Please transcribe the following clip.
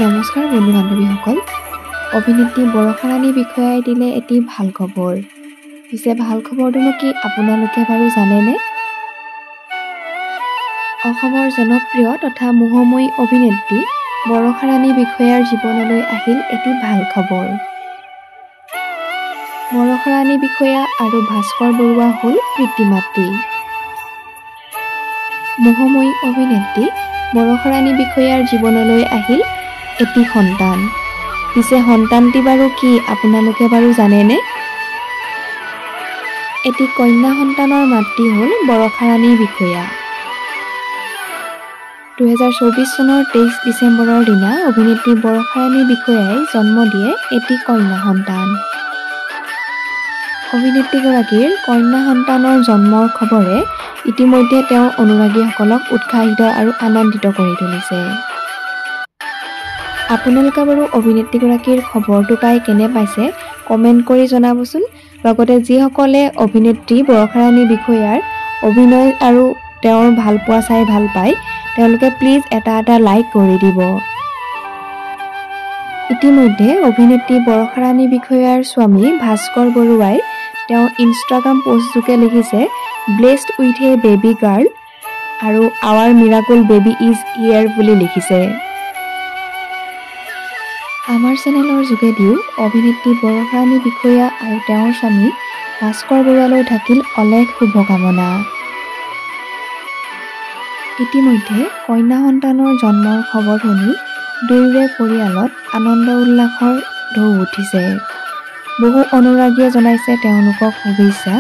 নমস্কাৰ বন্ধু বান্ধৱীসকল। অভিনেত্ৰী বৰষা ৰাণী বিষয়াই দিলে এটি ভাল খবৰ। পিছে ভাল খবৰটোনো কি আপোনালোকে বাৰু জানেনে? অসমৰ জনপ্ৰিয় তথা মোহময়ী অভিনেত্ৰী বৰষা ৰাণী বিষয়াৰ জীৱনলৈ আহিল এটি ভাল খবৰ। বৰষা ৰাণী বিষয়া আৰু ভাস্কৰ বৰুৱা হ'ল পিতৃ মাতৃ। মোহময়ী অভিনেত্ৰী বৰষা ৰাণী বিষয়াৰ জীৱনলৈ আহিল এটি সন্তান। পিছে সন্তানটি বাৰু কি আপোনালোকে বাৰু জানেনে? এটি কন্যা সন্তানৰ মাতৃ হ'ল বৰষা ৰাণী বিষয়া। 2024 চনৰ 23 ডিচেম্বৰৰ দিনা অভিনেত্ৰী বৰষা ৰাণী বিষয়াই জন্ম দিয়ে এটি কন্যা সন্তান। অভিনেত্ৰীগৰাকীৰ কন্যা সন্তানৰ জন্মৰ খবৰে ইতিমধ্যে তেওঁৰ অনুৰাগীসকলক উৎসাহিত আৰু আনন্দিত কৰি তুলিছে। আপোনালোকে বাৰু অভিনেত্ৰীগৰাকীৰ খবৰটো পাই কেনে পাইছে কমেণ্ট কৰি জনাবচোন। লগতে যিসকলে অভিনেত্ৰী বৰষা ৰাণী বিষয়াৰ অভিনয় আৰু তেওঁৰ ভালপোৱা চাই ভাল পায় তেওঁলোকে প্লিজ এটা লাইক কৰি দিব। ইতিমধ্যে অভিনেত্ৰী বৰষা ৰাণী বিষয়াৰ স্বামী ভাস্কৰ বৰুৱাই তেওঁৰ ইনষ্টাগ্ৰাম পোষ্টযোগে লিখিছে, blessed with a baby girl আৰু আৱাৰ মিৰাকুল বেবী ইজ হিয়াৰ বুলি লিখিছে। আমাৰ চেনেলৰ যোগেদিও অভিনেত্ৰী বৰষা ৰাণী বিষয়া আৰু তেওঁৰ স্বামী ভাস্কৰ বৰুৱালৈ থাকিল অলেখ শুভকামনা। ইতিমধ্যে কন্যা সন্তানৰ জন্মৰ খবৰ শুনি দুয়োৰে পৰিয়ালত আনন্দ উল্লাসৰ ঢৌ উঠিছে। বহু অনুৰাগীয়ে জনাইছে তেওঁলোকক শুভেচ্ছা।